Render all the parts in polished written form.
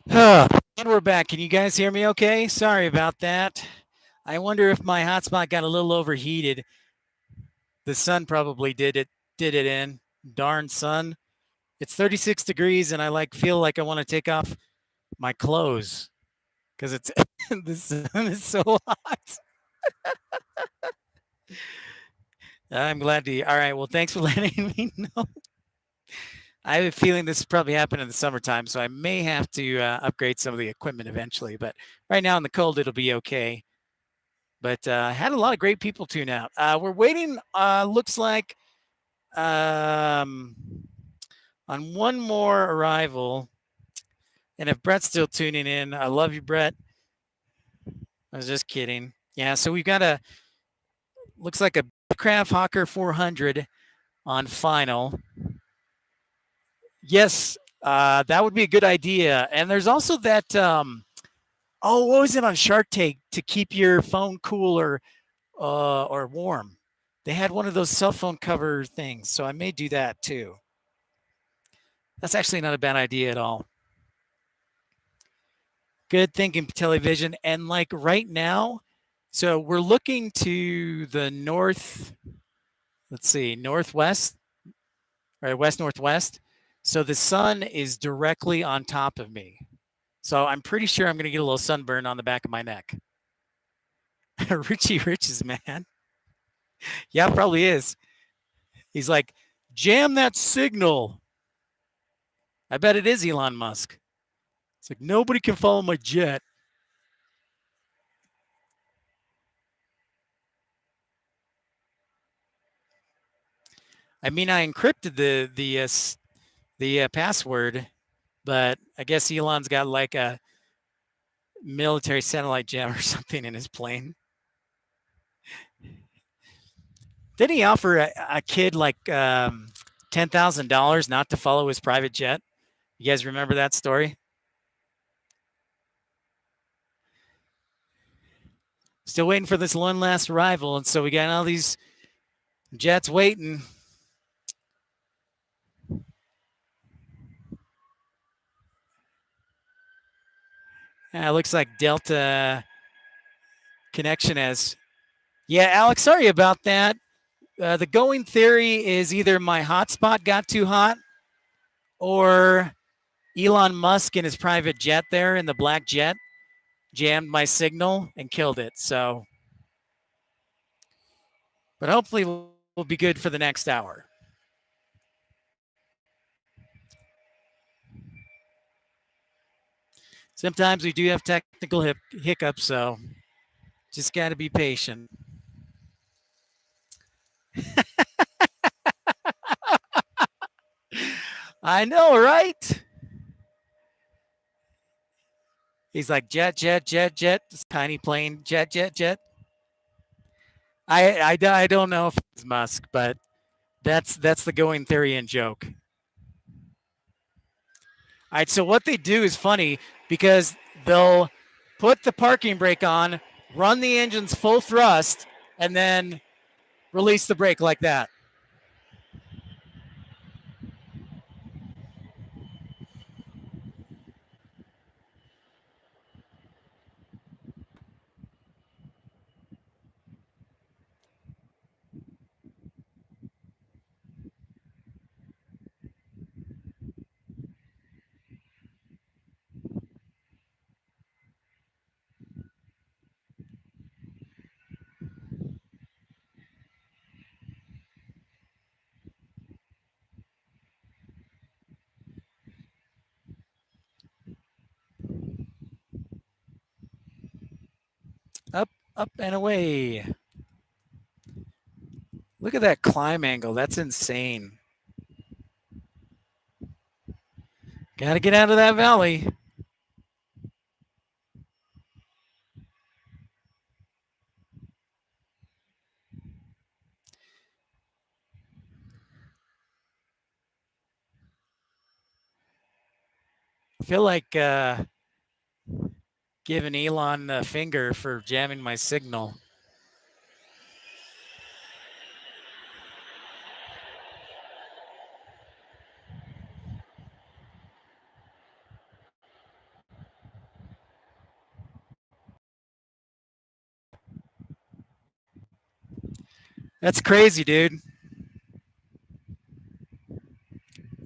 And we're back. Can you guys hear me okay? Sorry about that. I wonder if my hotspot got a little overheated. The sun probably did it in. Darn sun. It's 36 degrees and I feel like I want to take off my clothes because it's the sun is so hot. I'm glad to. All right. Well, thanks for letting me know. I have a feeling this probably happened in the summertime, so I may have to upgrade some of the equipment eventually. But right now in the cold, it'll be okay. But had a lot of great people tune out. We're waiting. Looks like um, on one more arrival. And if Brett's still tuning in, I love you, Brett. I was just kidding. Yeah, so we've got looks like a Craft Hawker 400 on final. Yes, that would be a good idea. And there's also that. What was it on Shark Tank to keep your phone cool or warm? They had one of those cell phone cover things, so I may do that too. That's actually not a bad idea at all. Good thinking, television. And like right now, so we're looking to the north, let's see, northwest, or west northwest. So the sun is directly on top of me. So I'm pretty sure I'm going to get a little sunburn on the back of my neck. Richie Riches, man. Yeah, probably is. He's like, jam that signal. I bet it is Elon Musk. It's like, nobody can follow my jet. I mean, I encrypted the password, but I guess Elon's got like a military satellite jam or something in his plane. Did he offer a kid like $10,000 not to follow his private jet? You guys remember that story? Still waiting for this one last arrival, and so we got all these jets waiting. It looks like Delta connection has. Yeah, Alex, sorry about that. The going theory is either my hotspot got too hot or Elon Musk in his private jet there in the black jet jammed my signal and killed it. So, but hopefully we'll be good for the next hour. Sometimes we do have technical hiccups, so just got to be patient. I know, right? He's like jet, jet, jet, jet. This tiny plane, jet, jet, jet. I don't know if it's Musk, but that's the going theory and joke. All right, so what they do is funny because they'll put the parking brake on, run the engines full thrust, and then release the brake like that. Up, up, and away. Look at that climb angle. That's insane. Got to get out of that valley. I feel like giving Elon a finger for jamming my signal. That's crazy, dude.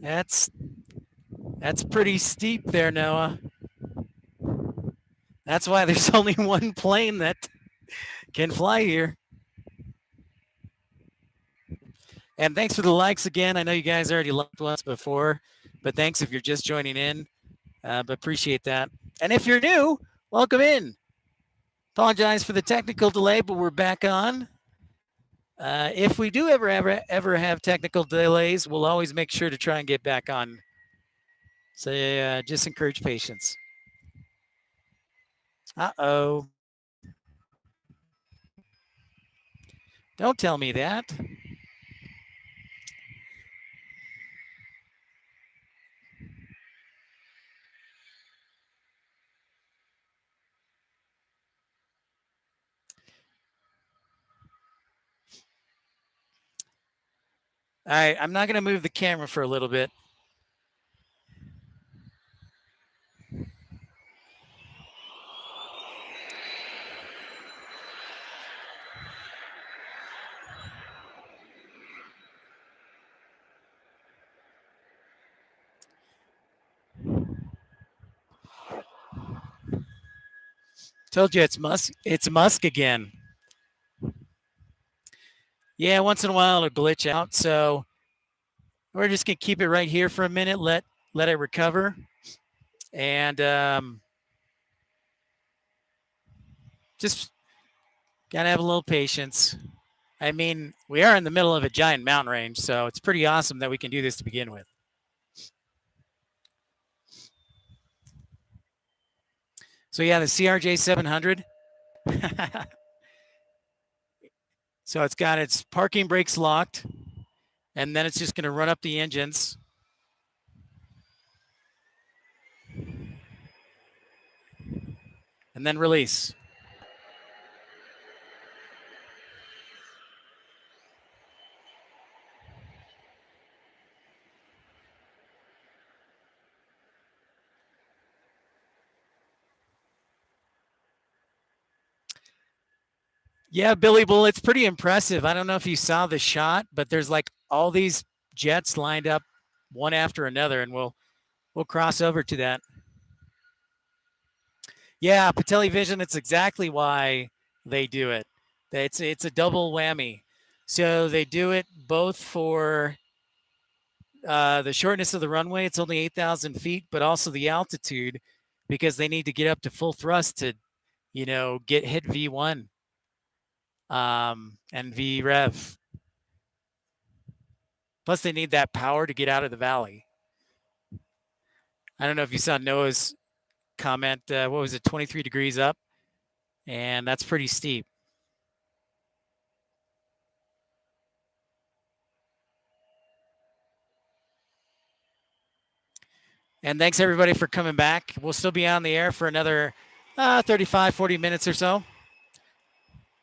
That's pretty steep there, Noah. That's why there's only one plane that can fly here. And thanks for the likes again. I know you guys already liked once before, but thanks if you're just joining in. But appreciate that. And if you're new, welcome in. Apologize for the technical delay, but we're back on. If we do ever have technical delays, we'll always make sure to try and get back on. So just encourage patience. Uh-oh. Don't tell me that. All right, I'm not going to move the camera for a little bit. Told you it's Musk. It's Musk again. Yeah, once in a while it'll glitch out. So we're just gonna keep it right here for a minute. Let it recover, and just gotta have a little patience. I mean, we are in the middle of a giant mountain range, so it's pretty awesome that we can do this to begin with. So yeah, the CRJ 700. So it's got its parking brakes locked, and then it's just going to run up the engines. And then release. Yeah, Billy Bull, it's pretty impressive. I don't know if you saw the shot, but there's like all these jets lined up one after another, and we'll cross over to that. Yeah, Patelli Vision, it's exactly why they do it. It's a double whammy. So they do it both for the shortness of the runway, it's only 8,000 feet, but also the altitude because they need to get up to full thrust to, get hit V1 and V rev. Plus, they need that power to get out of the valley. I don't know if you saw Noah's comment. What was it, 23 degrees up? And that's pretty steep. And thanks everybody for coming back. We'll still be on the air for another 35, 40 minutes or so.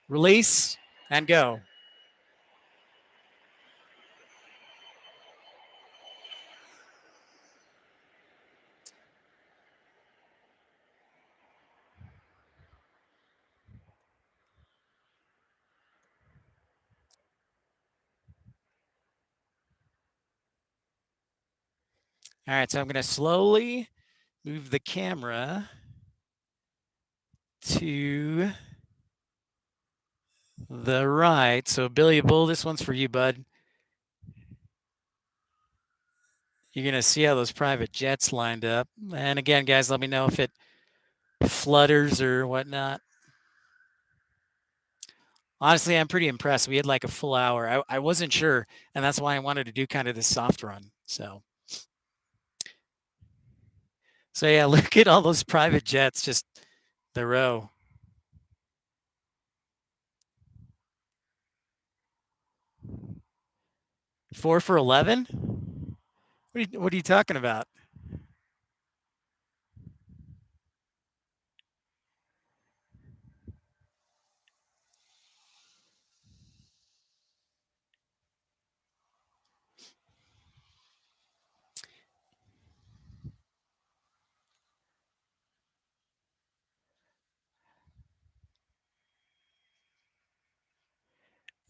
Release and go. All right, so I'm going to slowly move the camera to the right. So Billy Bull, this one's for you, bud. You're going to see how those private jets lined up. And again, guys, let me know if it flutters or whatnot. Honestly, I'm pretty impressed. We had like a full hour. I wasn't sure, and that's why I wanted to do kind of this soft run. So yeah, look at all those private jets, just the row. 4 for 11? What are you talking about?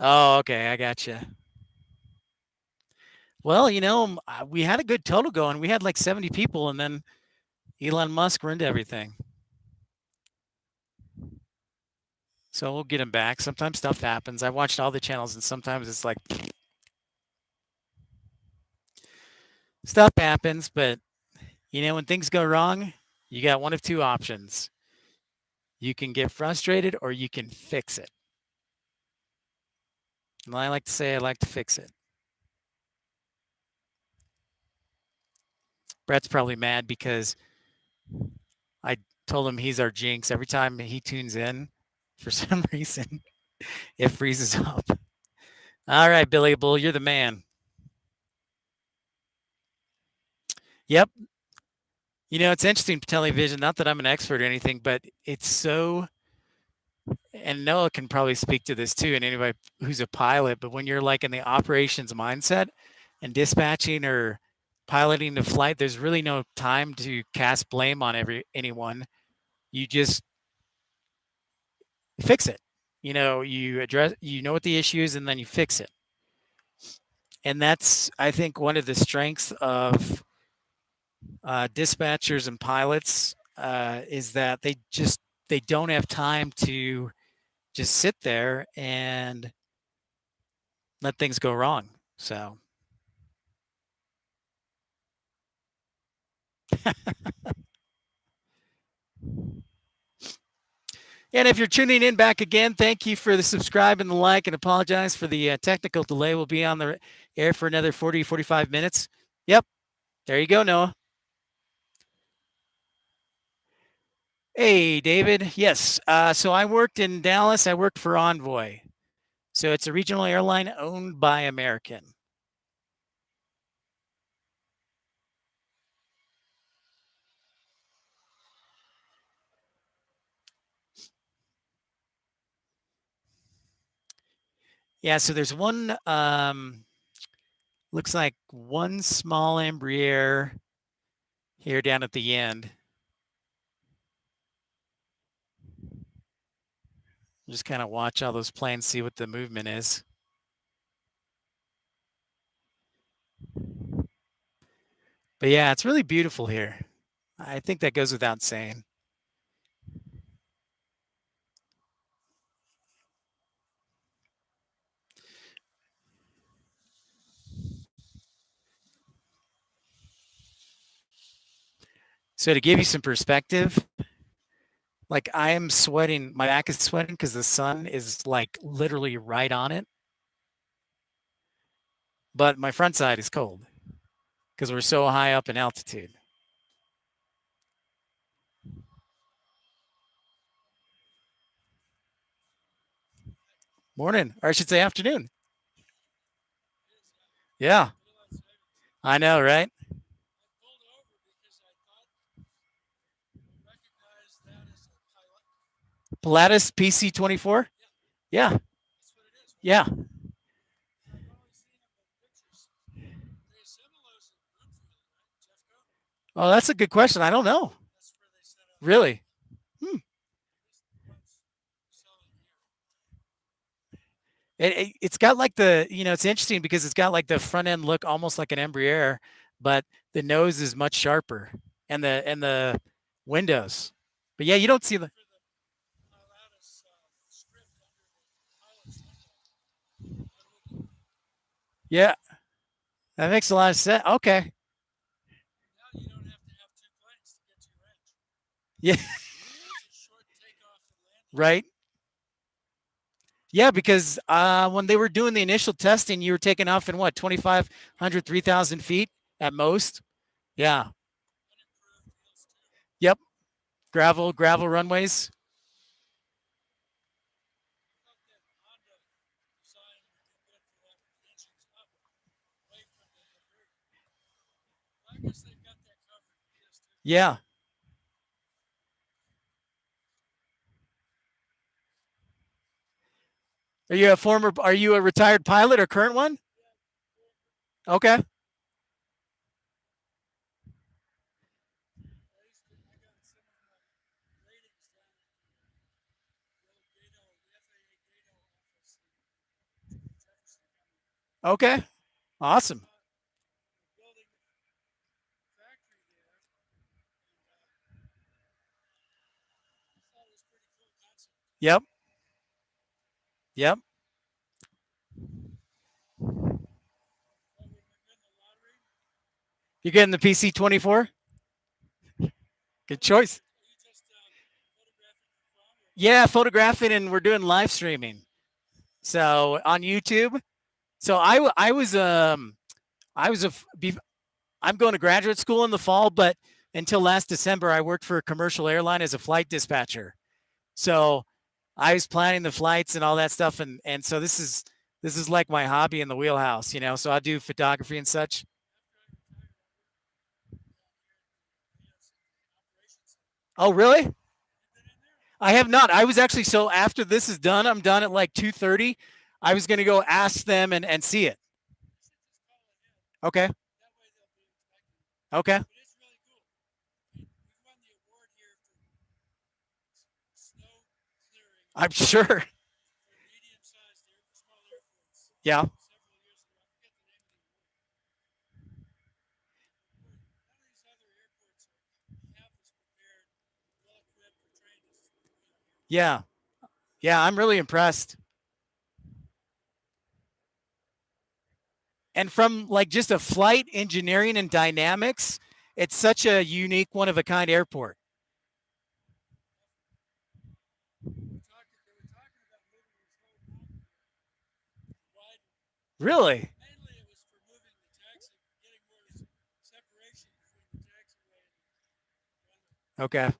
Oh, okay, I gotcha. Well, we had a good total going. We had like 70 people, and then Elon Musk ruined everything. So we'll get him back. Sometimes stuff happens. I watched all the channels, and sometimes it's like stuff happens. But when things go wrong, you got one of two options. You can get frustrated, or you can fix it. And I like to say I like to fix it. Brett's probably mad because I told him he's our jinx. Every time he tunes in, for some reason, it freezes up. All right, Billy Bull, you're the man. Yep. It's interesting television. Not that I'm an expert or anything, but it's so. And Noah can probably speak to this too, and anybody who's a pilot. But when you're like in the operations mindset and dispatching or piloting the flight, there's really no time to cast blame on anyone. You just fix it. You address. You know what the issue is, and then you fix it. And that's, I think, one of the strengths of dispatchers and pilots is that they don't have time to just sit there and let things go wrong. So, and if you're tuning in back again, thank you for the subscribe and the like, and apologize for the technical delay. We'll be on the air for another 40, 45 minutes. Yep. There you go, Noah. Hey, David. Yes. So I worked in Dallas. I worked for Envoy. So it's a regional airline owned by American. Yeah. So there's one, looks like one small Embraer here down at the end. Just kind of watch all those planes, see what the movement is. But yeah, it's really beautiful here. I think that goes without saying. So to give you some perspective, like I am sweating, my back is sweating because the sun is like literally right on it. But my front side is cold because we're so high up in altitude. Morning, or I should say afternoon. Yeah, I know, right? Pilatus PC-24. Yeah, yeah. Oh, that's a good question. I don't know. Really? Hmm. It's got like it's interesting because it's got like the front end look almost like an Embraer, but the nose is much sharper and the windows. But yeah, you don't see the. Yeah, that makes a lot of sense. Okay. Yeah. Right. Yeah, because when they were doing the initial testing, you were taking off in what, 2,500, 3,000 feet at most. Yeah. Yep. Gravel runways. Yeah. Are you a retired pilot or current one? Okay. Okay. Awesome. Yep. Yep. You're getting the PC-24? Good choice. Yeah, photographing and we're doing live streaming. So on YouTube. So I was a I'm going to graduate school in the fall, but until last December I worked for a commercial airline as a flight dispatcher. So I was planning the flights and all that stuff, and so this is like my hobby in the wheelhouse, you know. So I do photography and such. Oh, really? I have not. I was actually so after this is done, I'm done at like 2:30. I was going to go ask them and see it. Okay. Okay. I'm sure. Yeah. Yeah. Yeah. I'm really impressed. And from like just a flight engineering and dynamics, it's such a unique, one of a kind airport. Really? Okay.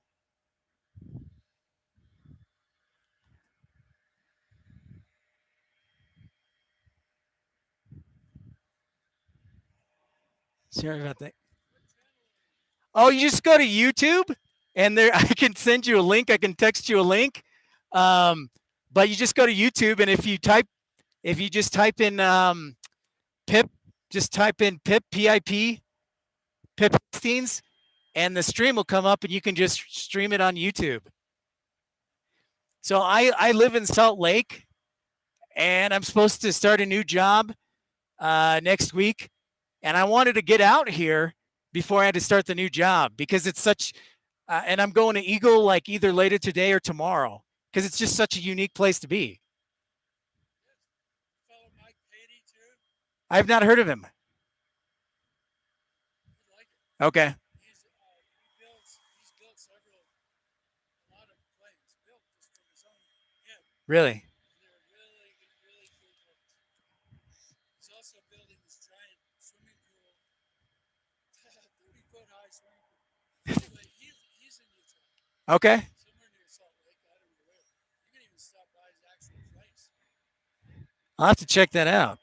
Sorry about that. Oh, you just go to YouTube and there I can send you a link. I can text you a link. Um, but you just go to YouTube and if you just type in pip, just type in pip Steens, and the stream will come up and you can just stream it on YouTube. So I live in Salt Lake and I'm supposed to start a new job next week. And I wanted to get out here before I had to start the new job because it's such, and I'm going to Eagle like either later today or tomorrow because it's just such a unique place to be. I've not heard of him. Okay. Really? Okay. I'll have to check that out.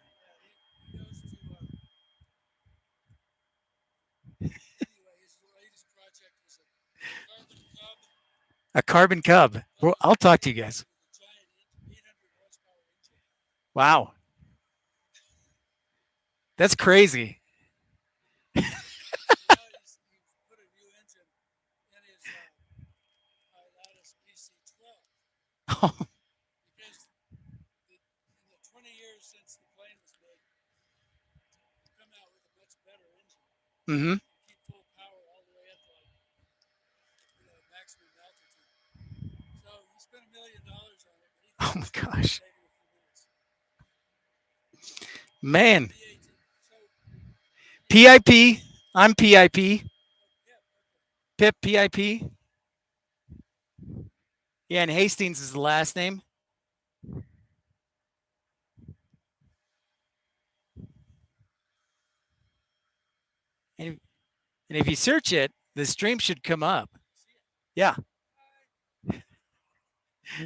A carbon cub. Well, I'll talk to you guys. Wow. That's crazy. Mm-hmm. Oh my gosh. Man. PIP. I'm PIP. Pip PIP. Yeah, and Hastings is the last name. And, and if you search it, the stream should come up. Yeah.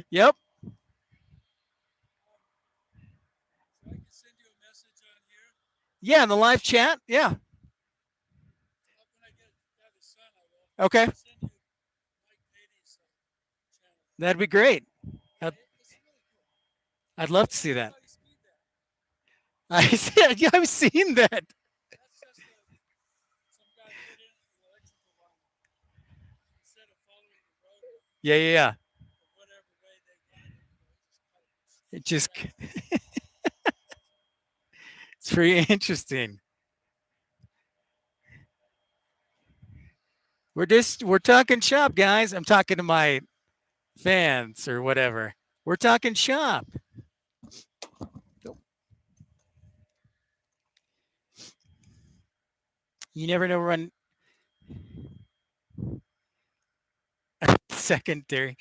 Yep. Yeah, in the live chat. Yeah. Okay. That'd be great. I'd, I'd love to see that. I said, yeah, I've seen that. Yeah, yeah, yeah. It just It's pretty interesting. We're talking shop, guys. I'm talking to my fans or whatever. We're talking shop. You never know when secondary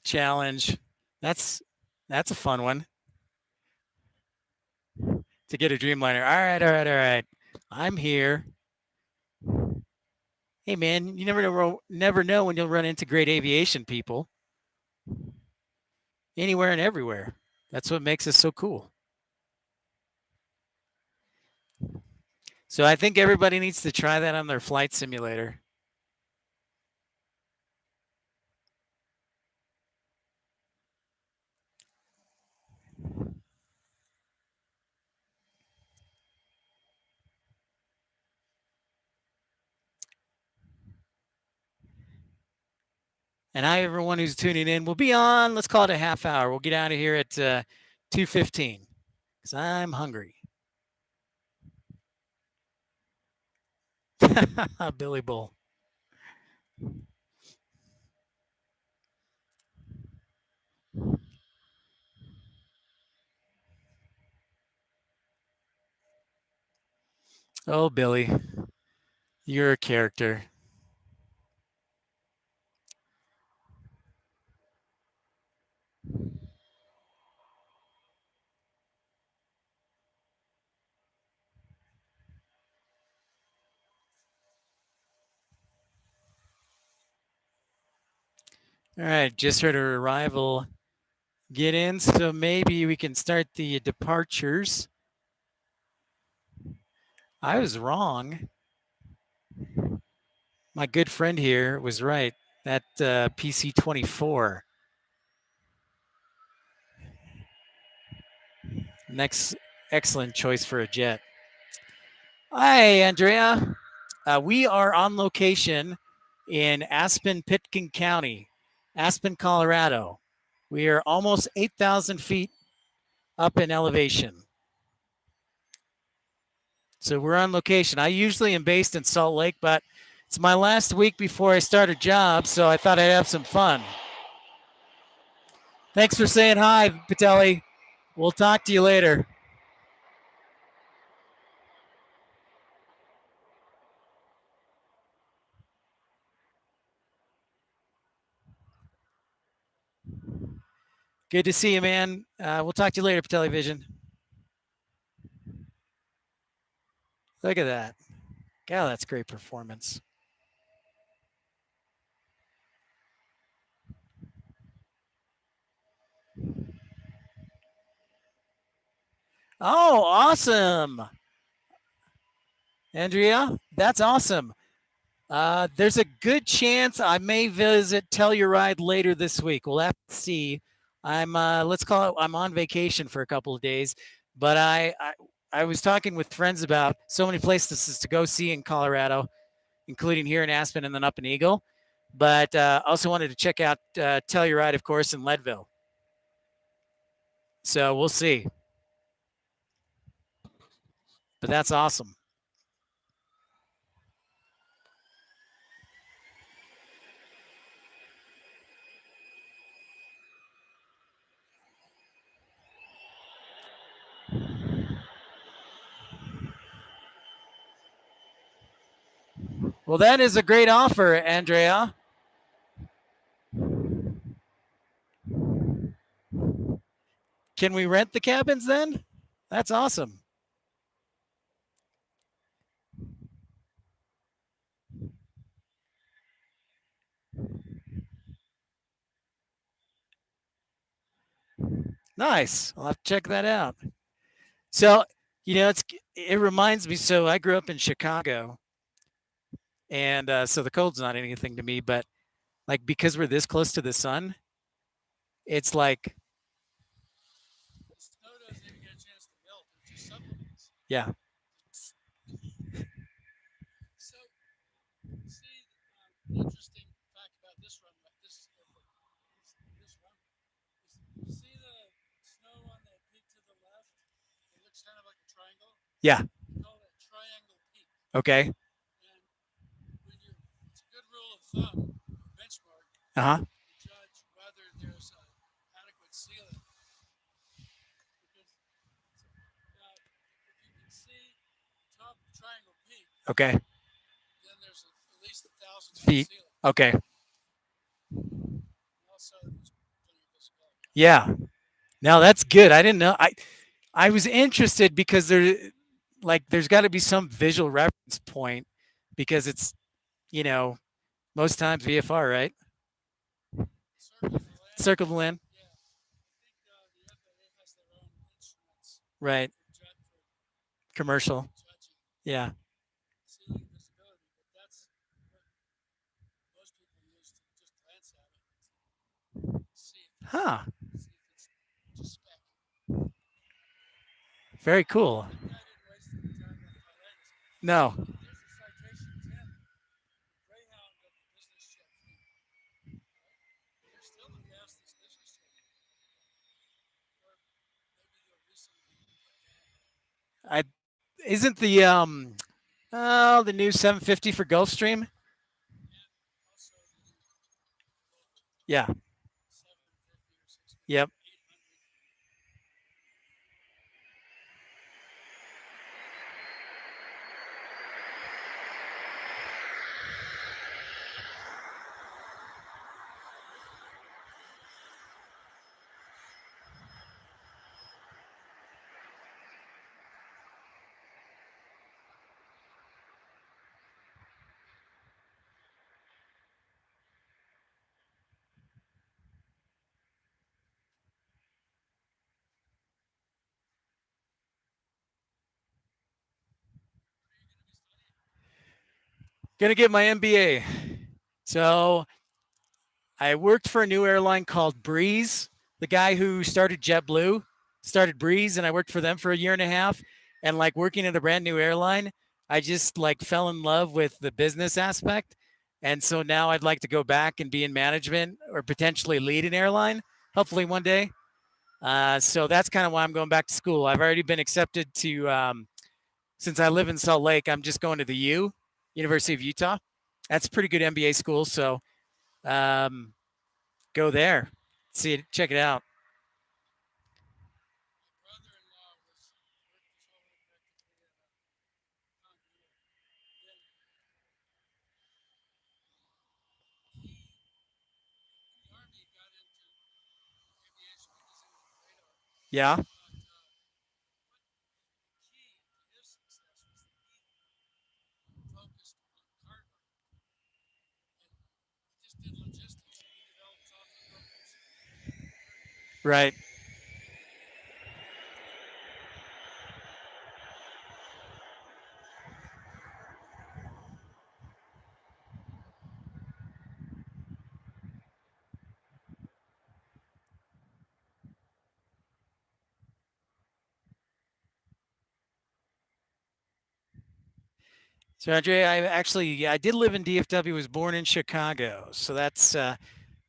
challenge. That's that's a fun one to get a Dreamliner. All right, all right, all right. I'm here. Hey man, you never know when you'll run into great aviation people anywhere and everywhere. That's what makes us so cool. So I think everybody needs to try that on their flight simulator. And hi, everyone who's tuning in. We'll be on, let's call it a half hour. We'll get out of here at 2:15 because I'm hungry. Billy Bull. Oh, Billy, you're a character. All right, just heard our arrival get in, so maybe we can start the departures. I was wrong. My good friend here was right. That PC-24. Next, excellent choice for a jet. Hi, Andrea. We are on location in Aspen, Pitkin County, Aspen, Colorado. We are almost 8,000 feet up in elevation. So we're on location. I usually am based in Salt Lake, but it's my last week before I start a job, so I thought I'd have some fun. Thanks for saying hi, Patelli. We'll talk to you later. Good to see you, man. We'll talk to you later, Patelli Vision. Look at that. God, that's great performance. Oh, awesome. Andrea, that's awesome. There's a good chance I may visit Telluride later this week. We'll have to see. Let's call it, I'm on vacation for a couple of days, but I was talking with friends about so many places to go see in Colorado, including here in Aspen and then up in Eagle. But also wanted to check out Telluride, of course, in Leadville. So we'll see. But that's awesome. Well, that is a great offer, Andrea. Can we rent the cabins then? That's awesome. Nice. I'll have to check that out. So, it reminds me. So I grew up in Chicago, and so the cold's not anything to me. But like because we're this close to the sun, it's like snow doesn't even get a chance to melt. It just suffocates. Yeah. So, see, interesting fact about this runway, this runway. You see the snow on the peak to the left? It looks kind of like a triangle. Yeah. Okay. Uh-huh. Okay. Feet. Okay. Yeah. Now that's good. I didn't know. I was interested because there's got to be some visual reference point because it's, you know, most times VFR, right? Circle the land. Right. Commercial. Yeah. Huh. Very cool. No. I isn't the new 750 for Gulfstream? Yeah. Yep. Gonna get my MBA. So I worked for a new airline called Breeze. The guy who started JetBlue started Breeze, and I worked for them for a year and a half. And like working at a brand new airline, I just like fell in love with the business aspect. And so now I'd like to go back and be in management or potentially lead an airline, hopefully one day. So that's kind of why I'm going back to school. I've already been accepted to, since I live in Salt Lake, I'm just going to the University of Utah. That's a pretty good MBA school. So um, go there, see it, check it out. Yeah. Right. So Andre, I did live in DFW. Was born in Chicago, so that's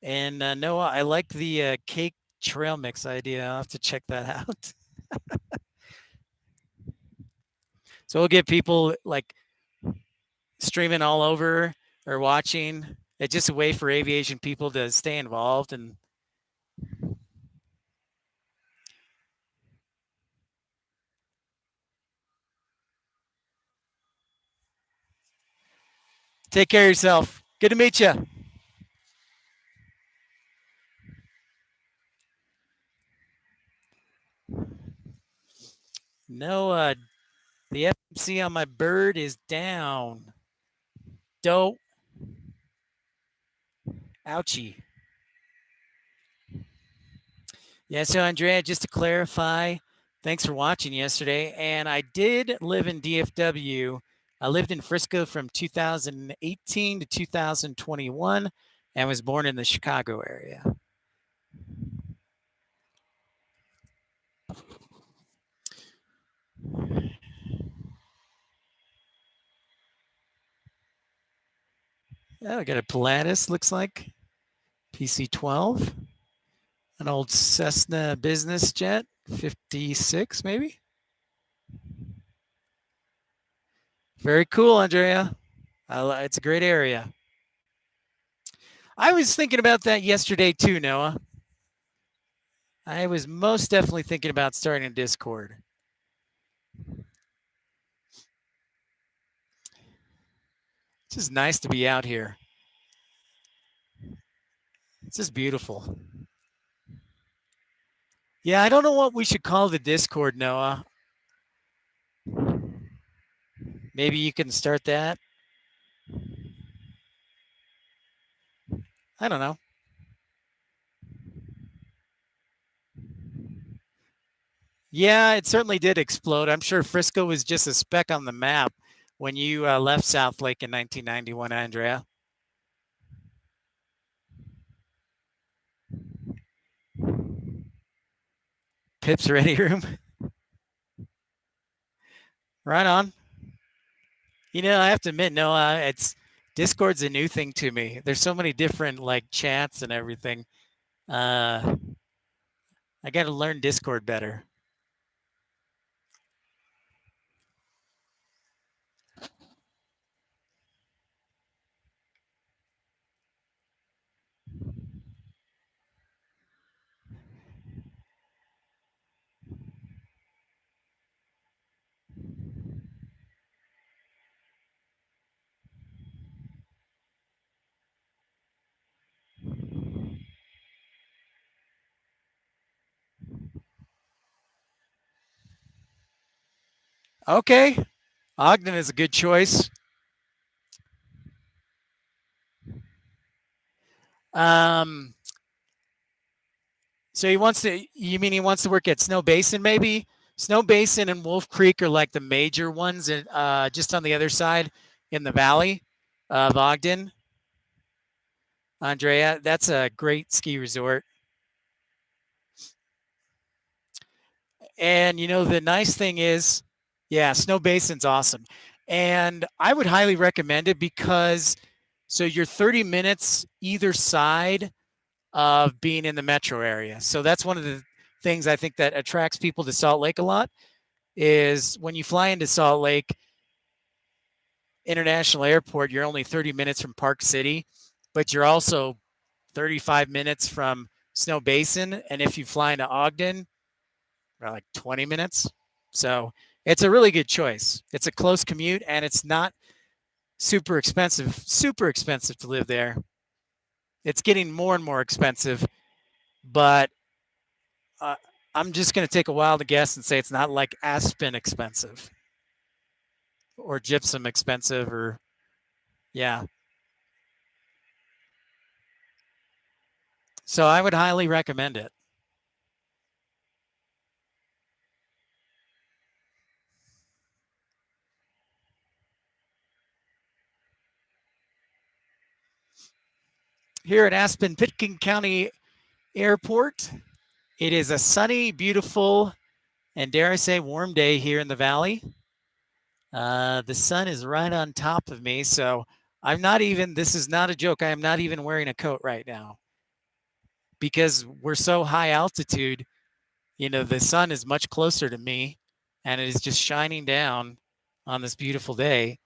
and Noah. I like the cake trail mix idea. I'll have to check that out. So we'll get people like streaming all over or watching. It's just a way for aviation people to stay involved and take care of yourself. Good to meet you. No, the FMC on my bird is down. Dope. Ouchie. Yeah, so Andrea, just to clarify, thanks for watching yesterday. And I did live in DFW. I lived in Frisco from 2018 to 2021 and was born in the Chicago area. Oh, I got a Pilatus, looks like PC-12, an old Cessna business jet, 56 maybe. Very cool, Andrea. It's a great area. I was thinking about that yesterday too, Noah. I was most definitely thinking about starting a Discord. It's just nice to be out here. It's just beautiful. Yeah, I don't know what we should call the Discord, Noah. Maybe you can start that. I don't know. Yeah, it certainly did explode. I'm sure Frisco was just a speck on the map when you left South Lake in 1991, Andrea. Pips ready room. Right on. I have to admit, no, it's Discord's a new thing to me. There's so many different like chats and everything. Uh, I got to learn Discord better. Okay, Ogden is a good choice. Um, so he wants to. You mean he wants to work at Snow Basin? Maybe Snow Basin and Wolf Creek are like the major ones, and just on the other side in the valley of Ogden. Andrea, that's a great ski resort. And the nice thing is, yeah, Snow Basin's awesome. And I would highly recommend it because so you're 30 minutes either side of being in the metro area. So that's one of the things I think that attracts people to Salt Lake a lot is when you fly into Salt Lake International Airport, you're only 30 minutes from Park City, but you're also 35 minutes from Snow Basin. And if you fly into Ogden, about like 20 minutes. So it's a really good choice. It's a close commute and it's not super expensive to live there. It's getting more and more expensive, but uh, I'm just going to take a wild guess and say it's not like Aspen expensive or gypsum expensive or, yeah. So I would highly recommend it. Here at Aspen Pitkin County Airport, it is a sunny, beautiful, and dare I say warm day here in the valley. The sun is right on top of me, so I'm not even, this is not a joke. I am not even wearing a coat right now because we're so high altitude. The sun is much closer to me and it is just shining down on this beautiful day.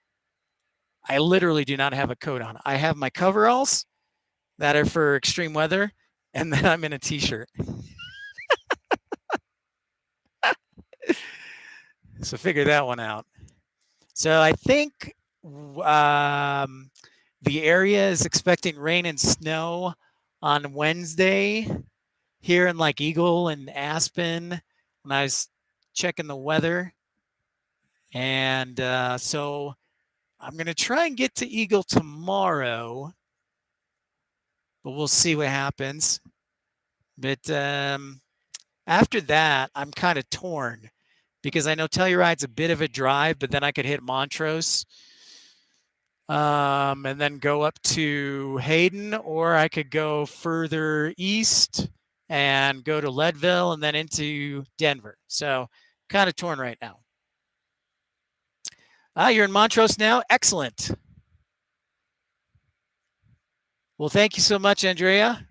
I literally do not have a coat on. I have my coveralls that are for extreme weather, and then I'm in a t shirt. So figure that one out. So I think the area is expecting rain and snow on Wednesday here in like Eagle and Aspen when I was checking the weather. And so I'm going to try and get to Eagle tomorrow, but we'll see what happens. But after that, I'm kind of torn because I know Telluride's a bit of a drive, but then I could hit Montrose and then go up to Hayden, or I could go further east and go to Leadville and then into Denver. So kind of torn right now. You're in Montrose now. Excellent. Well, thank you so much, Andrea.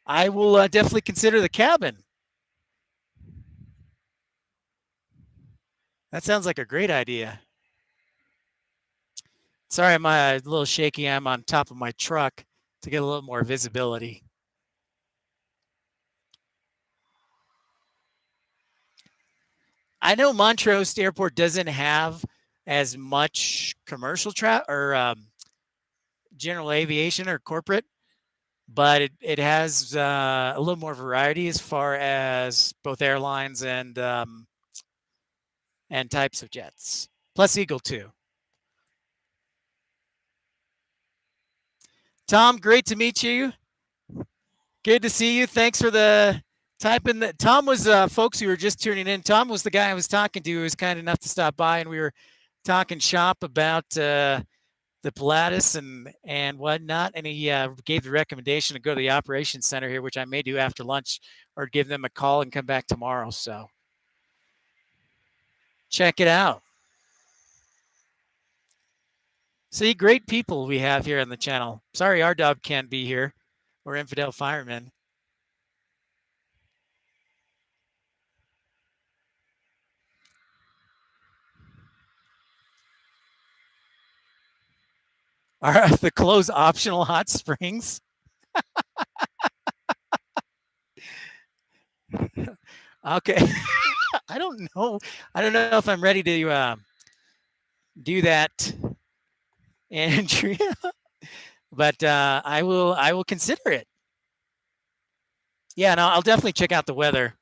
I will definitely consider the cabin. That sounds like a great idea. Sorry, I'm a little shaky. I'm on top of my truck to get a little more visibility. I know Montrose Airport doesn't have as much commercial or general aviation or corporate, but it has a little more variety as far as both airlines and types of jets. Plus Eagle too. Tom, great to meet you. Good to see you. Thanks for the typing. Tom was folks who were just tuning in. Tom was the guy I was talking to who was kind enough to stop by, and we were talking shop about the Pilatus and whatnot. And he gave the recommendation to go to the operations center here, which I may do after lunch, or give them a call and come back tomorrow. So check it out. See, great people we have here on the channel. Sorry, our dog can't be here. We're infidel firemen. Are the close optional hot springs? Okay. I don't know. I don't know if I'm ready to do that, Andrea, but I will. I will consider it. Yeah, no, I'll definitely check out the weather.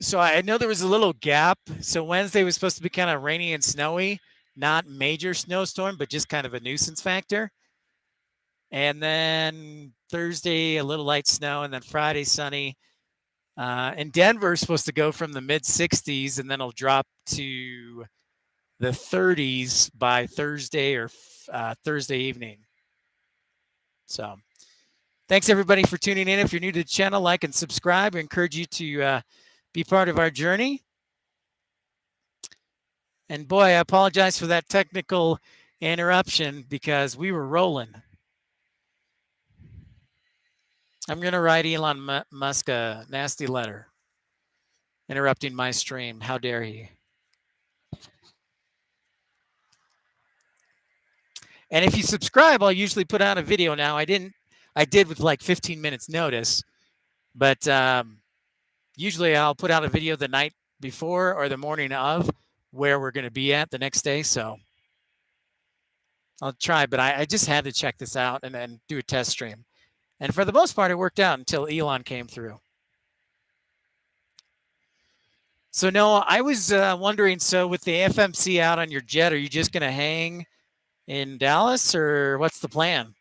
So I know there was a little gap. So Wednesday was supposed to be kind of rainy and snowy, not major snowstorm, but just kind of a nuisance factor. And then Thursday, a little light snow, and then Friday, sunny. And Denver's supposed to go from the mid 60s, and then it'll drop to the 30s by Thursday or Thursday evening. So thanks everybody for tuning in. If you're new to the channel, like and subscribe. I encourage you to be part of our journey. And boy, I apologize for that technical interruption because we were rolling. I'm going to write Elon Musk a nasty letter interrupting my stream. How dare he? And if you subscribe, I'll usually put out a video now. I did with like 15 minutes notice, but usually I'll put out a video the night before or the morning of where we're going to be at the next day. So I'll try, but I just had to check this out and do a test stream. And for the most part, it worked out until Elon came through. So no, I was wondering. So with the FMC out on your jet, are you just going to hang in Dallas, or what's the plan?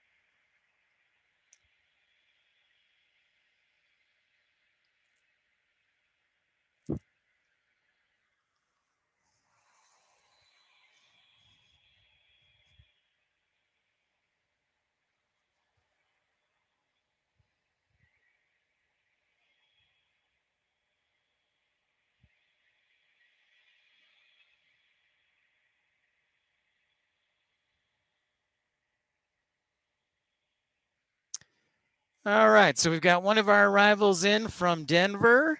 All right, so we've got one of our arrivals in from Denver.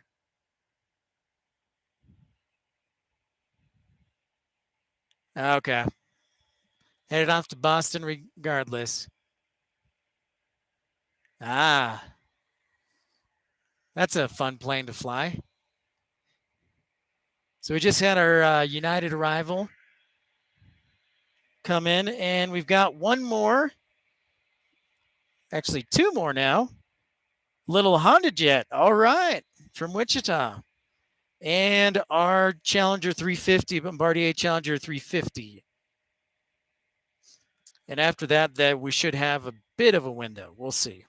Okay, headed off to Boston regardless. Ah, that's a fun plane to fly. So we just had our United arrival come in, and we've got one more, actually two more now. Little Honda jet, all right, from Wichita. And our Challenger 350, Bombardier Challenger 350. And after that we should have a bit of a window. We'll see.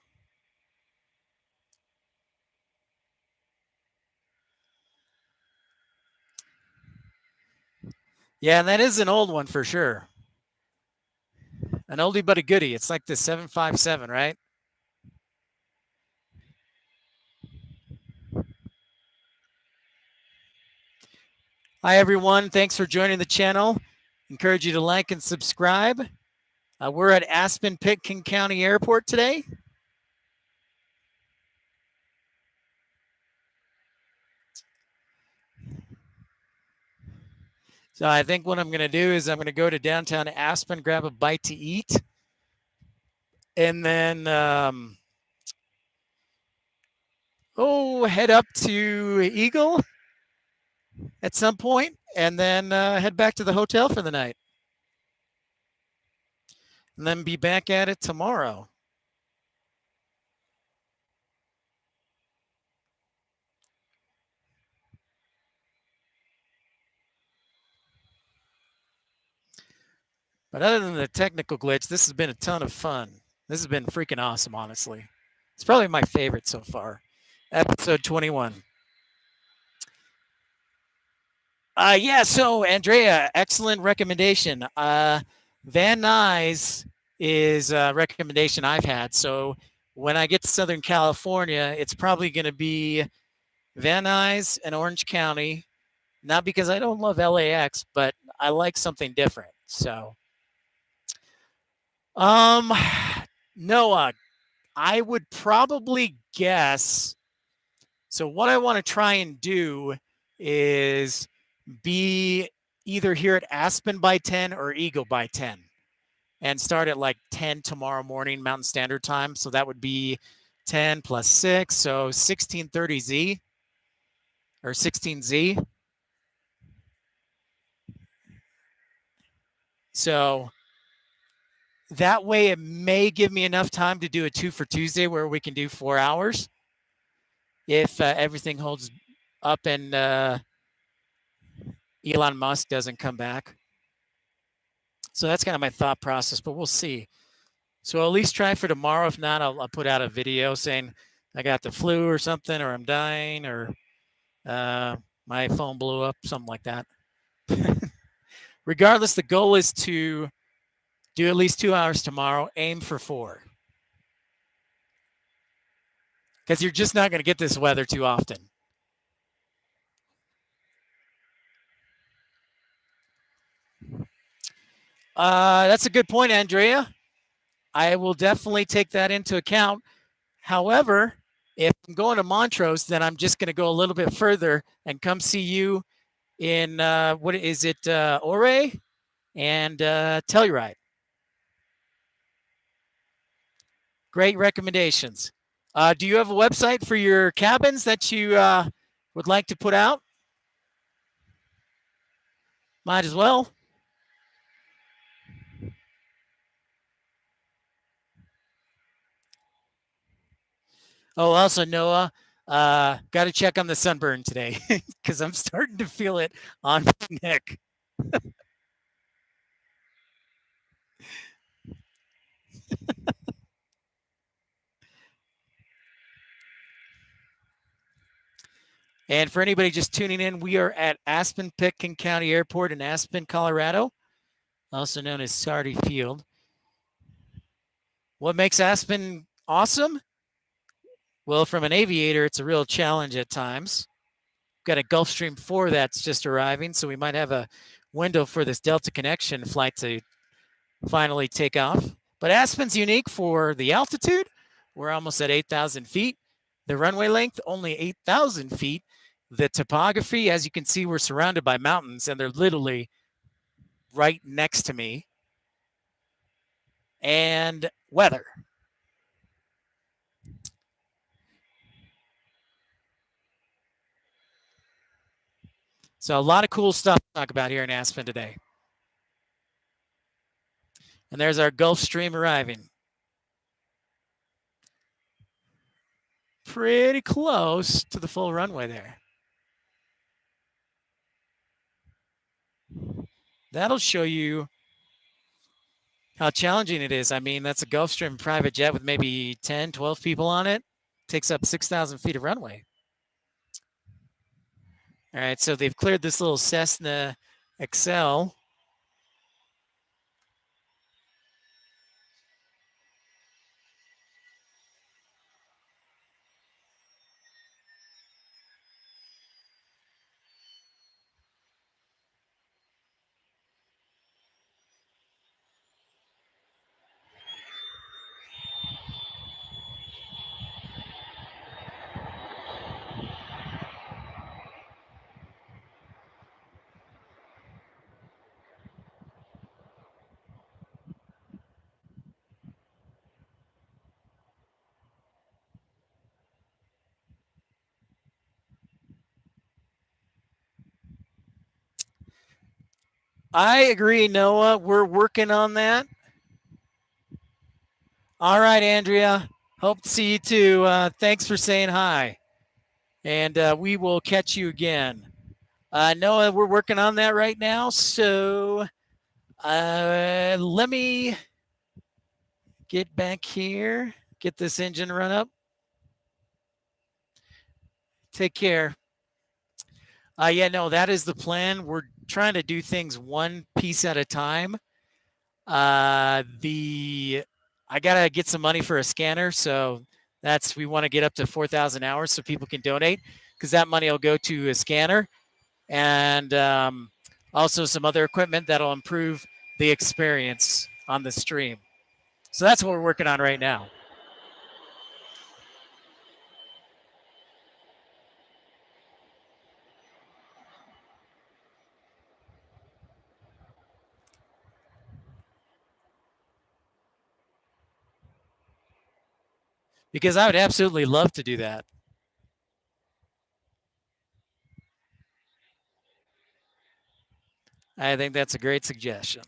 Yeah, and that is an old one for sure. An oldie but a goodie. It's like the 757, right? Hi, everyone. Thanks for joining the channel. Encourage you to like and subscribe. We're at Aspen Pitkin County Airport today. So I think what I'm going to do is I'm going to go to downtown Aspen, grab a bite to eat, and then head up to Eagle at some point, and then head back to the hotel for the night, and then be back at it tomorrow. But other than the technical glitch, this has been a ton of fun. This has been freaking awesome, honestly. It's probably my favorite so far. Episode 21. Yeah, so Andrea, excellent recommendation. Van Nuys is a recommendation I've had. So when I get to Southern California, it's probably going to be Van Nuys and Orange County. Not because I don't love LAX, but I like something different. So, um, Noah, I would probably guess. So what I want to try and do is be either here at Aspen by 10 or Eagle by 10 and start at like 10 tomorrow morning Mountain Standard Time. So that would be 10 plus 6. So 1630Z or 16Z. So that way it may give me enough time to do a 2 for Tuesday where we can do 4 hours if everything holds up and Elon Musk doesn't come back. So that's kind of my thought process, but we'll see. So I'll at least try for tomorrow. If not, I'll put out a video saying I got the flu or something, or I'm dying, or my phone blew up, something like that. Regardless, the goal is to do at least 2 hours tomorrow, aim for 4. Because you're just not going to get this weather too often. That's a good point, Andrea. I will definitely take that into account. However, if I'm going to Montrose, then I'm just going to go a little bit further and come see you in what is it, Ore and Telluride. Great recommendations. Do you have a website for your cabins that you would like to put out? Might as well. Oh, also, Noah, got to check on the sunburn today because I'm starting to feel it on my neck. And for anybody just tuning in, we are at Aspen Pitkin County Airport in Aspen, Colorado, also known as Sardi Field. What makes Aspen awesome? Well, from an aviator, it's a real challenge at times. Got a Gulfstream 4 that's just arriving, so we might have a window for this Delta Connection flight to finally take off. But Aspen's unique for the altitude. We're almost at 8,000 feet. The runway length, only 8,000 feet. The topography, as you can see, we're surrounded by mountains, and they're literally right next to me. And weather. So a lot of cool stuff to talk about here in Aspen today. And there's our Gulfstream arriving. Pretty close to the full runway there. That'll show you how challenging it is. I mean, that's a Gulfstream private jet with maybe 10, 12 people on it. Takes up 6,000 feet of runway. All right, so they've cleared this little Cessna Excel. I agree, Noah. We're working on that. All right, Andrea. Hope to see you too. Thanks for saying hi. And we will catch you again. Noah, we're working on that right now. So let me get back here, get this engine run up. Take care. Yeah, no, that is the plan. We're trying to do things one piece at a time. The I gotta get some money for a scanner, so that's we want to get up to 4,000 hours so people can donate because that money will go to a scanner and also some other equipment that'll improve the experience on the stream. So that's what we're working on right now. Because I would absolutely love to do that. I think that's a great suggestion.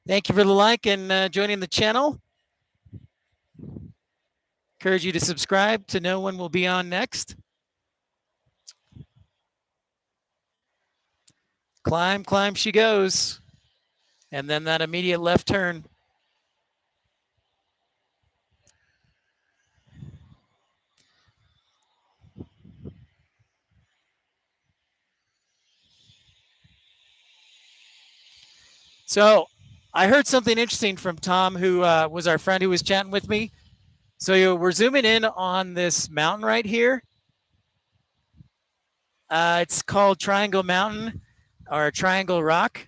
Thank you for the like and joining the channel. Encourage you to subscribe to know when we'll be on next. Climb, climb she goes. And then that immediate left turn. So I heard something interesting from Tom, who was our friend who was chatting with me. So we're zooming in on this mountain right here. It's called Triangle Mountain or Triangle Rock.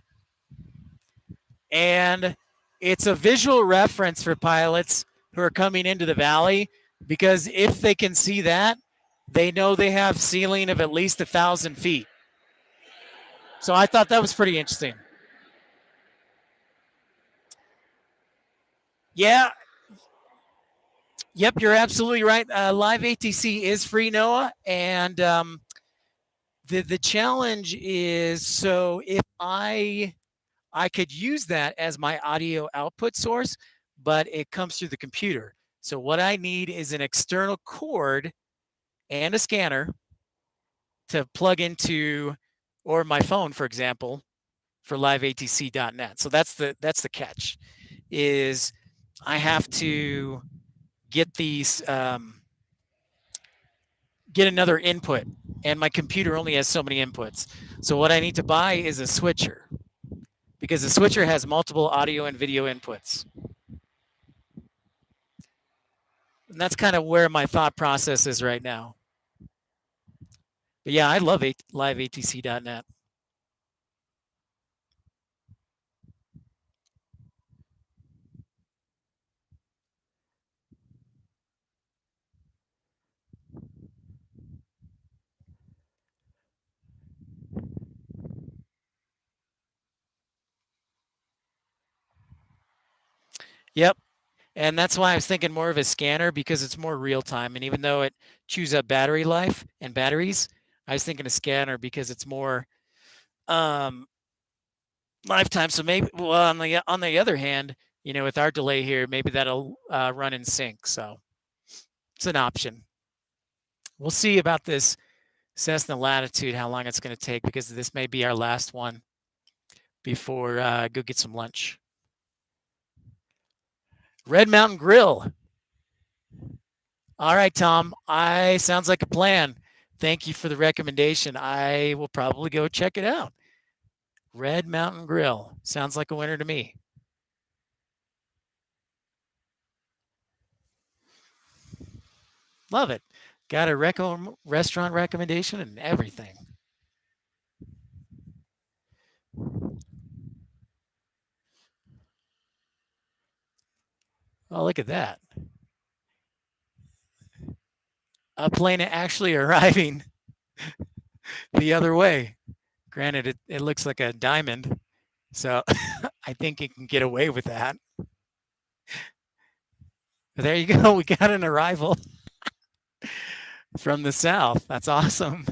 And it's a visual reference for pilots who are coming into the valley because if they can see that, they know they have ceiling of at least 1,000 feet. So I thought that was pretty interesting. Yeah. Yep, you're absolutely right. Live ATC is free, Noah, and the challenge is so if I could use that as my audio output source, but it comes through the computer. So what I need is an external cord and a scanner to plug into, or my phone, for example, for liveatc.net. So that's the catch, is I have to get these get another input, and my computer only has so many inputs. So what I need to buy is a switcher because the switcher has multiple audio and video inputs. And that's kind of where my thought process is right now. But yeah, I love liveatc.net. Yep. And that's why I was thinking more of a scanner because it's more real time. And even though it chews up battery life and batteries, I was thinking a scanner because it's more um, lifetime. So maybe, well, on the other hand, with our delay here, maybe that'll run in sync. So it's an option. We'll see about this Cessna Latitude, how long it's going to take because this may be our last one before go get some lunch. Red Mountain Grill. All right, Tom. I sounds like a plan. Thank you for the recommendation. I will probably go check it out. Red Mountain Grill. Sounds like a winner to me. Love it. Got a restaurant recommendation and everything. Oh, look at that. A plane actually arriving the other way. Granted, it looks like a diamond. So I think it can get away with that. But there you go. We got an arrival from the south. That's awesome.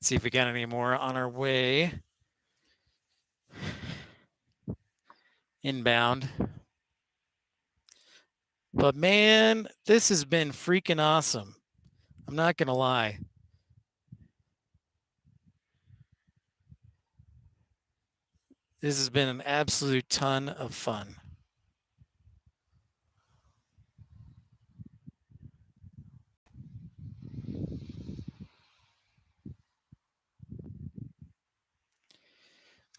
see if we got any more on our way. Inbound. But man, this has been freaking awesome. I'm not going to lie. This has been an absolute ton of fun.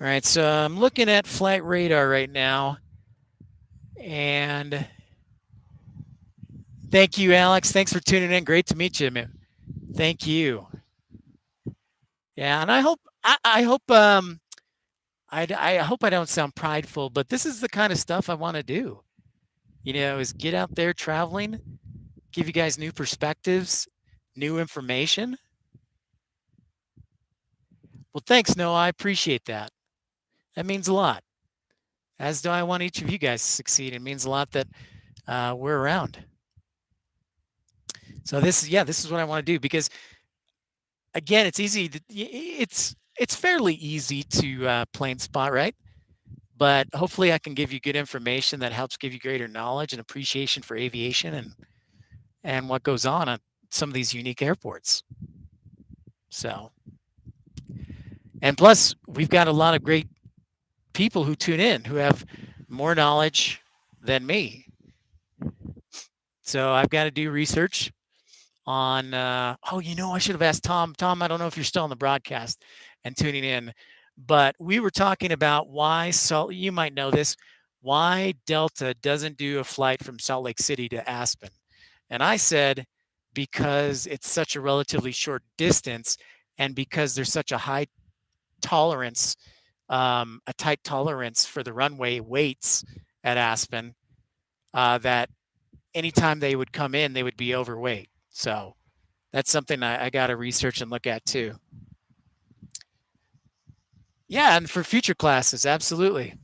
All right, so I'm looking at flight radar right now. And thank you, Alex. Thanks for tuning in. Great to meet you, man. Thank you. Yeah, and I hope I hope I don't sound prideful, but this is the kind of stuff I want to do. Is get out there traveling, give you guys new perspectives, new information. Well, thanks, Noah. I appreciate that. That means a lot. As do I want each of you guys to succeed. It means a lot that we're around. So this is what I want to do because again, it's easy. It's fairly easy to plane spot, right? But hopefully, I can give you good information that helps give you greater knowledge and appreciation for aviation and what goes on at some of these unique airports. So, and plus, we've got a lot of great people who tune in who have more knowledge than me. So I've got to do research on I should have asked Tom, I don't know if you're still on the broadcast and tuning in, but we were talking about why you might know this, why Delta doesn't do a flight from Salt Lake City to Aspen. And I said because it's such a relatively short distance and because there's such a high tolerance, a tight tolerance for the runway weights at Aspen, that anytime they would come in, they would be overweight. So that's something I got to research and look at too. Yeah, and for future classes, absolutely.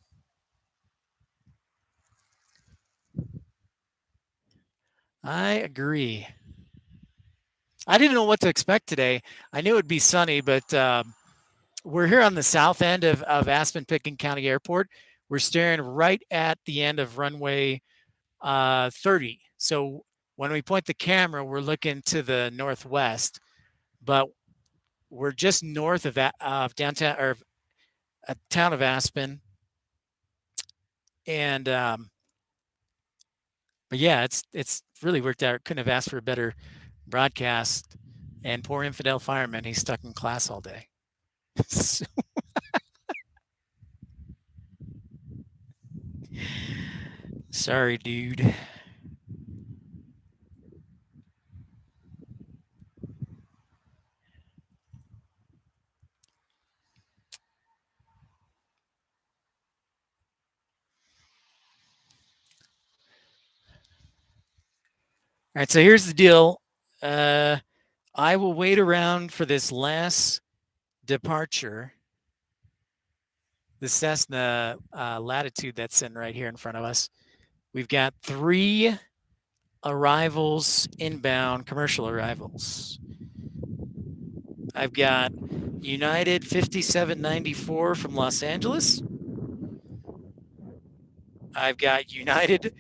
I agree. I didn't know what to expect today. I knew it'd be sunny, but we're here on the south end of Aspen Pickens County Airport. We're staring right at the end of runway 30. So when we point the camera, we're looking to the northwest, but we're just north of downtown or town of Aspen. And but yeah, it's really worked out. Couldn't have asked for a better broadcast. And poor infidel fireman, he's stuck in class all day. Sorry, dude. All right, so here's the deal. I will wait around for this last departure, the Cessna Latitude that's in right here in front of us. We've got 3 arrivals inbound, commercial arrivals. I've got United 5794 from Los Angeles. I've got United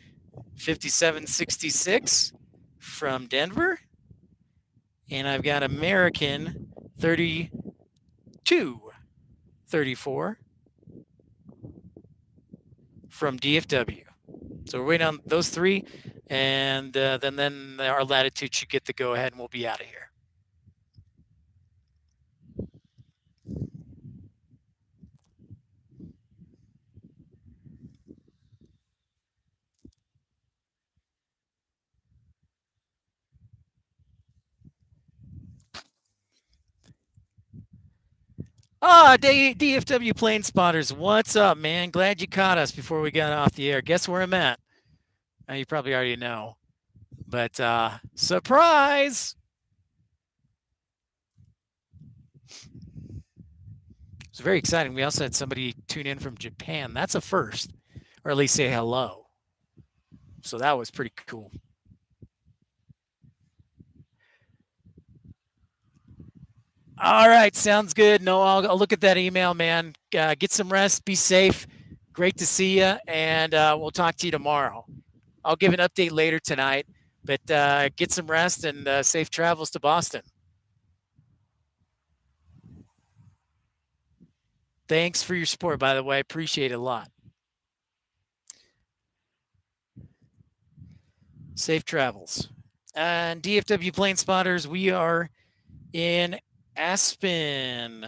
5766 from Denver. And I've got American 3234 from DFW. So we're waiting on those 3, and then our latitude should get the go ahead, and we'll be out of here. DFW plane spotters, what's up, man? Glad you caught us before we got off the air. Guess where I'm at? You probably already know, but surprise! It's very exciting. We also had somebody tune in from Japan. That's a first, or at least say hello. So that was pretty cool. All right, sounds good. No, I'll look at that email, man. Get some rest. Be safe. Great to see you, and we'll talk to you tomorrow. I'll give an update later tonight, but get some rest and safe travels to Boston. Thanks for your support, by the way. I appreciate it a lot. Safe travels. And DFW Plane Spotters, we are in Aspen.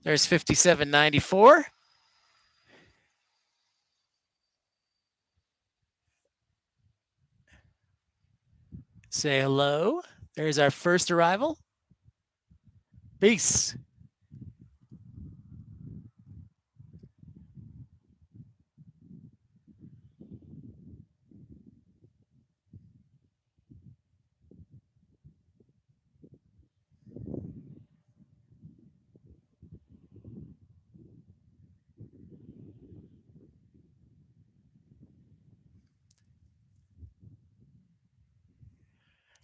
There's 5794. Say hello. There's our first arrival. Peace.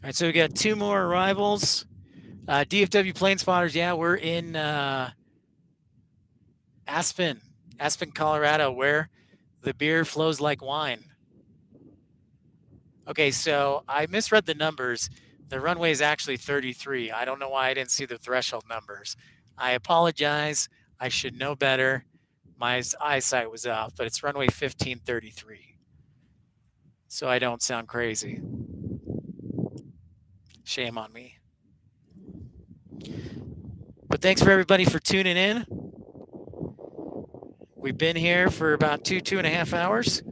All right, so we got two more arrivals. DFW Plane Spotters, yeah, we're in Aspen, Colorado, where the beer flows like wine. Okay, so I misread the numbers. The runway is actually 33. I don't know why I didn't see the threshold numbers. I apologize. I should know better. My eyesight was off, but it's runway 1533. So I don't sound crazy. Shame on me. But thanks for everybody for tuning in. We've been here for about 2.5 hours.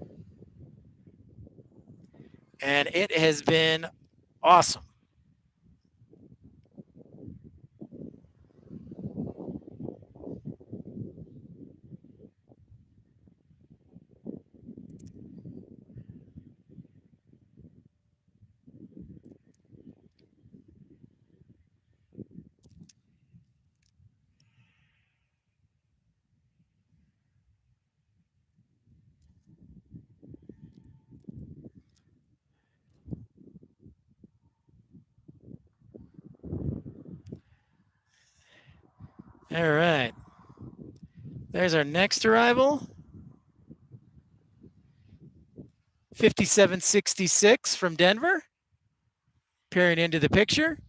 And it has been awesome. All right. There's our next arrival. 5766 from Denver. Peering into the picture.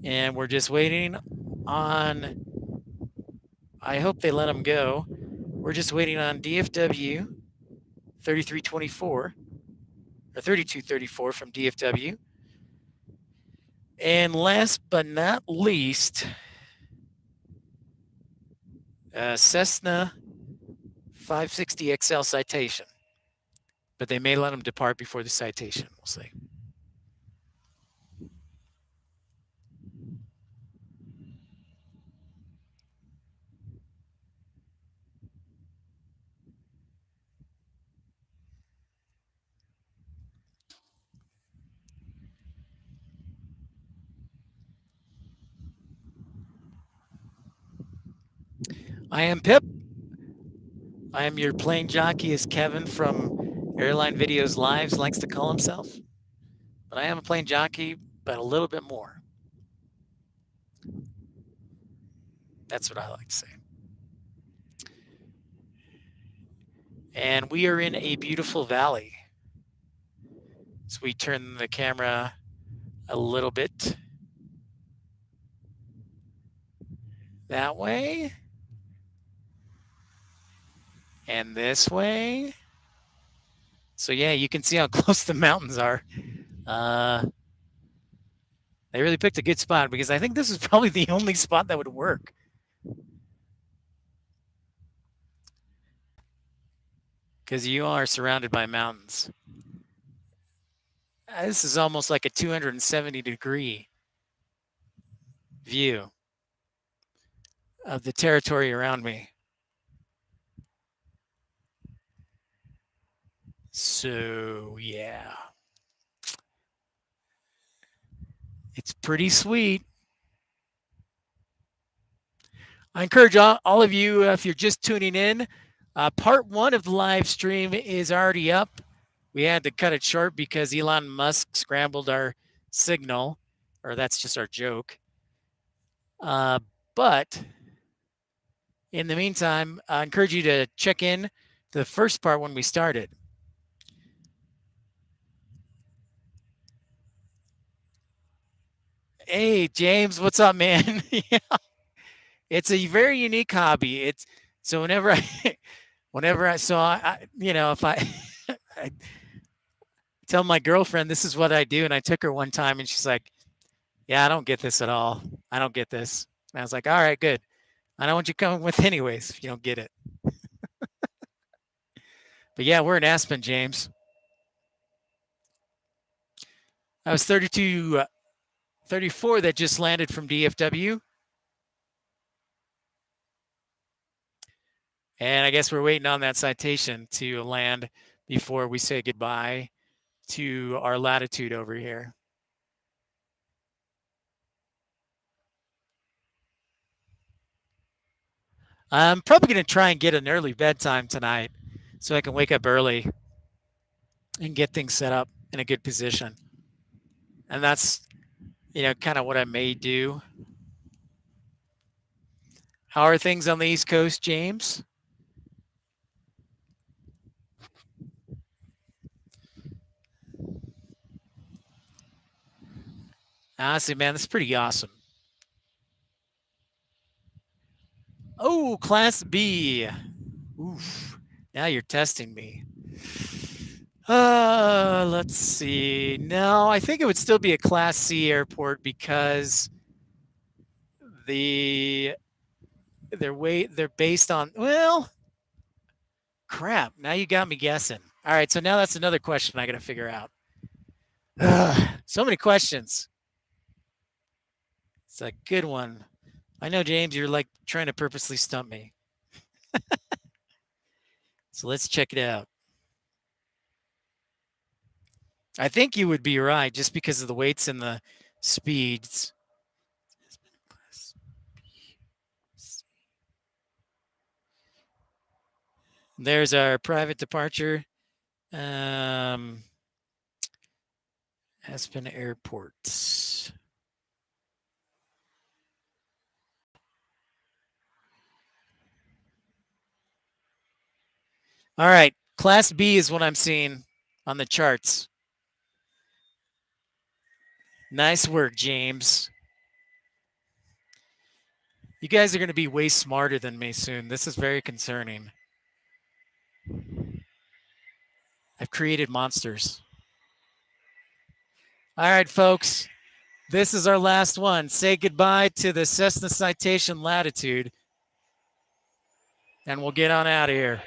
And we're just waiting on, I hope they let them go. We're just waiting on DFW 3324 or 3234 from DFW. And last but not least, Cessna 560 XL citation. But they may let them depart before the citation. We'll see. I am Pip. I am your plane jockey, as Kevin from Airline Videos Lives likes to call himself. But I am a plane jockey, but a little bit more. That's what I like to say. And we are in a beautiful valley. So we turn the camera a little bit that way and this way. So yeah, you can see how close the mountains are. They really picked a good spot because I think this is probably the only spot that would work. Because you are surrounded by mountains. This is almost like a 270-degree view of the territory around me. So yeah, it's pretty sweet. I encourage all of you, if you're just tuning in, part one of the live stream is already up. We had to cut it short because Elon Musk scrambled our signal, or that's just our joke. But in the meantime, I encourage you to check in to the first part when we started. Hey, James, what's up, man? Yeah, it's a very unique hobby. It's so whenever I so if I, I tell my girlfriend this is what I do, and I took her one time, and she's like, "Yeah, I don't get this at all. I don't get this." And I was like, "All right, good. I don't want you coming with anyways if you don't get it." But yeah, we're in Aspen, James. I was 32, 34 that just landed from DFW. And I guess we're waiting on that citation to land before we say goodbye to our latitude over here. I'm probably going to try and get an early bedtime tonight so I can wake up early and get things set up in a good position. And that's, kind of what I may do. How are things on the East Coast, James? Honestly, man, that's pretty awesome. Oh, Class B. Oof. Now you're testing me. Let's see. No, I think it would still be a Class C airport because the they're based on crap. Now you got me guessing. All right, so now that's another question I got to figure out. So many questions. It's a good one. I know, James, you're like trying to purposely stump me. So let's check it out. I think you would be right just because of the weights and the speeds. There's our private departure. Aspen Airport. All right. Class B is what I'm seeing on the charts. Nice work, James. You guys are going to be way smarter than me soon. This is very concerning. I've created monsters. All right, folks. This is our last one. Say goodbye to the Cessna Citation Latitude, and we'll get on out of here.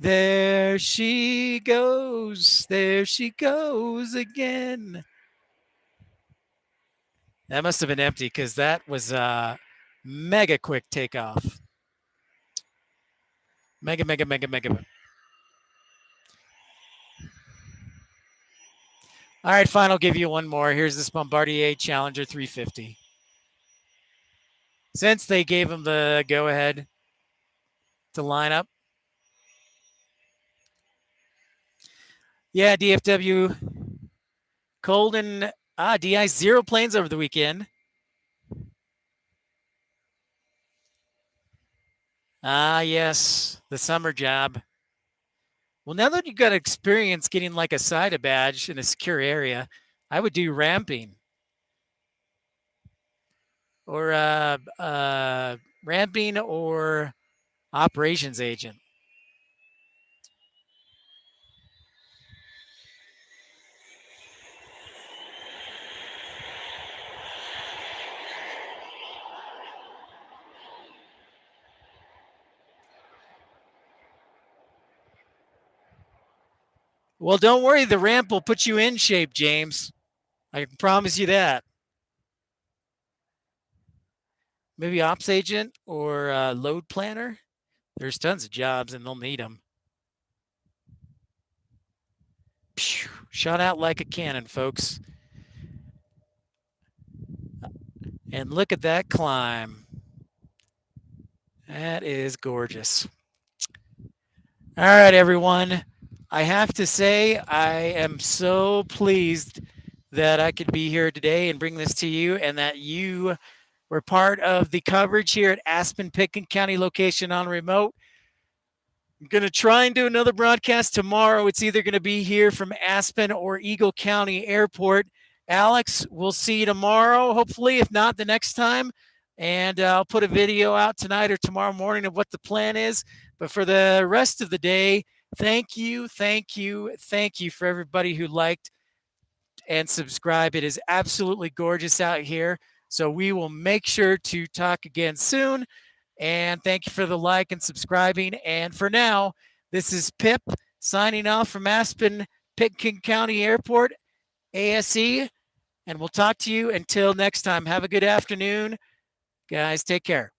There she goes. There she goes again. That must have been empty because that was a mega quick takeoff. Mega, mega, mega, mega. All right, fine. I'll give you one more. Here's this Bombardier Challenger 350. Since they gave him the go ahead to line up. Yeah, DFW. Cold and DI 0 planes over the weekend. Yes, the summer job. Well, now that you've got experience getting like a SIDA badge in a secure area, I would do ramping or ramping or operations agent. Well, don't worry, the ramp will put you in shape, James. I can promise you that. Maybe ops agent or load planner. There's tons of jobs and they'll need them. Shot out like a cannon, folks. And look at that climb. That is gorgeous. All right, everyone. I have to say, I am so pleased that I could be here today and bring this to you, and that you were part of the coverage here at Aspen Pickens County location on remote. I'm going to try and do another broadcast tomorrow. It's either going to be here from Aspen or Eagle County Airport. Alex, we'll see you tomorrow, hopefully, if not the next time. And I'll put a video out tonight or tomorrow morning of what the plan is. But for the rest of the day, thank you for everybody who liked and subscribed. It is absolutely gorgeous out here. So we will make sure to talk again soon. And thank you for the like and subscribing. And for now, this is Pip signing off from Aspen Pickens County Airport, ASE. And we'll talk to you until next time. Have a good afternoon. Guys, take care.